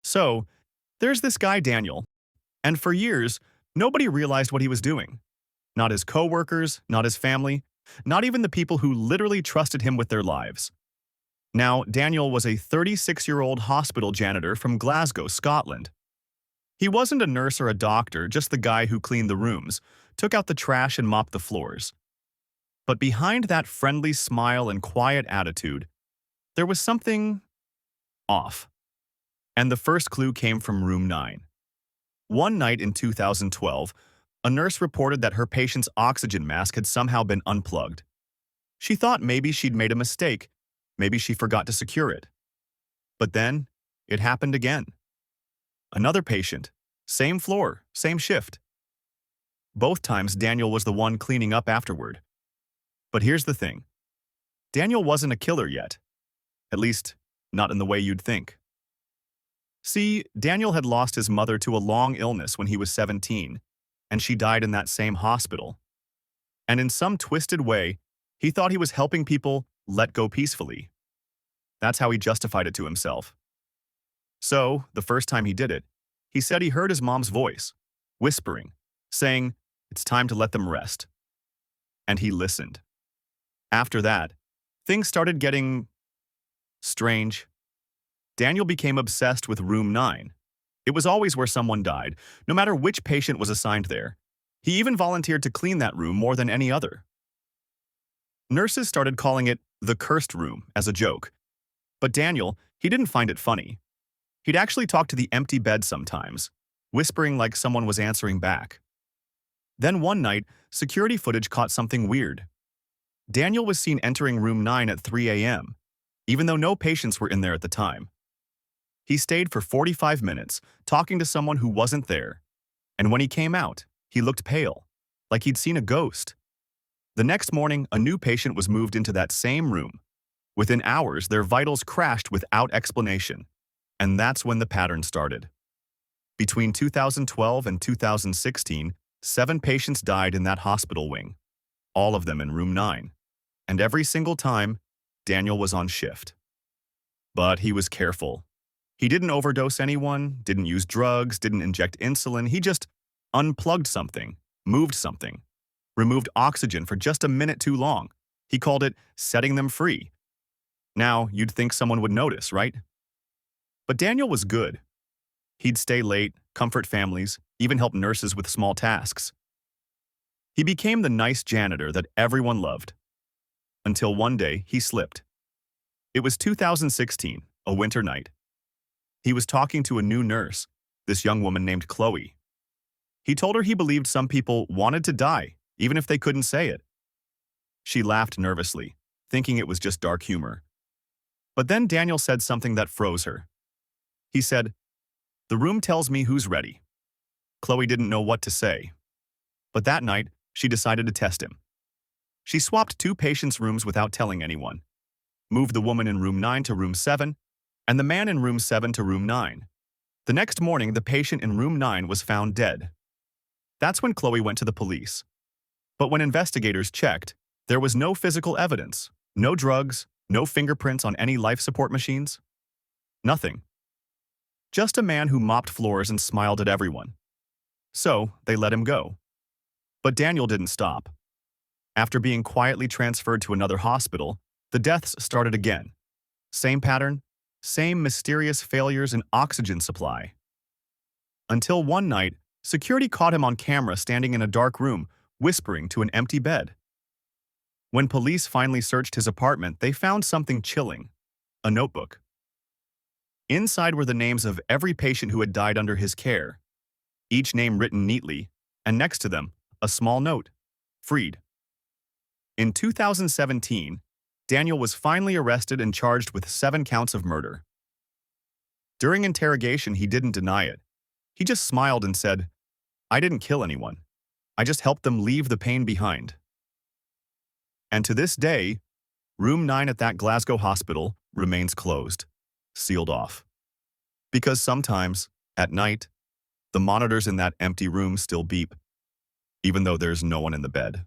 So, there's this guy Daniel, and for years, nobody realized what he was doing. Not his coworkers, not his family, not even the people who literally trusted him with their lives. Now, Daniel was a 36-year-old hospital janitor from Glasgow, Scotland. He wasn't a nurse or a doctor, just the guy who cleaned the rooms, took out the trash and mopped the floors. But behind that friendly smile and quiet attitude, there was something off. And the first clue came from room 9. One night in 2012, a nurse reported that her patient's oxygen mask had somehow been unplugged. She thought maybe she'd made a mistake, maybe she forgot to secure it. But then, it happened again. Another patient, same floor, same shift. Both times Daniel was the one cleaning up afterward. But here's the thing. Daniel wasn't a killer yet. At least, not in the way you'd think. See, Daniel had lost his mother to a long illness when he was 17, and she died in that same hospital. And in some twisted way, he thought he was helping people let go peacefully. That's how he justified it to himself. So, the first time he did it, he said he heard his mom's voice, whispering, saying, "It's time to let them rest." And he listened. After that, things started getting strange. Daniel became obsessed with room 9. It was always where someone died, no matter which patient was assigned there. He even volunteered to clean that room more than any other. Nurses started calling it the cursed room as a joke. But Daniel, he didn't find it funny. He'd actually talk to the empty bed sometimes, whispering like someone was answering back. Then one night, security footage caught something weird. Daniel was seen entering room 9 at 3 a.m., even though no patients were in there at the time. He stayed for 45 minutes, talking to someone who wasn't there. And when he came out, he looked pale, like he'd seen a ghost. The next morning, a new patient was moved into that same room. Within hours, their vitals crashed without explanation. And that's when the pattern started. Between 2012 and 2016, 7 patients died in that hospital wing, all of them in room 9. And every single time, Daniel was on shift. But he was careful. He didn't overdose anyone, didn't use drugs, didn't inject insulin. He just unplugged something, moved something, removed oxygen for just a minute too long. He called it setting them free. Now, you'd think someone would notice, right? But Daniel was good. He'd stay late, comfort families, even help nurses with small tasks. He became the nice janitor that everyone loved. Until one day, he slipped. It was 2016, a winter night. He was talking to a new nurse, this young woman named Chloe. He told her he believed some people wanted to die, even if they couldn't say it. She laughed nervously, thinking it was just dark humor. But then Daniel said something that froze her. He said, "The room tells me who's ready." Chloe didn't know what to say. But that night, she decided to test him. She swapped 2 patients' rooms without telling anyone, moved the woman in room 9 to room 7, and the man in room 7 to room 9. The next morning, the patient in room 9 was found dead. That's when Chloe went to the police. But when investigators checked, there was no physical evidence, no drugs, no fingerprints on any life support machines. Nothing. Just a man who mopped floors and smiled at everyone. So, they let him go. But Daniel didn't stop. After being quietly transferred to another hospital, the deaths started again. Same pattern, same mysterious failures in oxygen supply. Until one night, security caught him on camera standing in a dark room, whispering to an empty bed. When police finally searched his apartment, they found something chilling: a notebook. Inside were the names of every patient who had died under his care, each name written neatly, and next to them, a small note: freed. In 2017, Daniel was finally arrested and charged with 7 counts of murder. During interrogation, he didn't deny it. He just smiled and said, "I didn't kill anyone. I just helped them leave the pain behind." And to this day, room 9 at that Glasgow hospital remains closed, sealed off. Because sometimes, at night, the monitors in that empty room still beep, even though there's no one in the bed.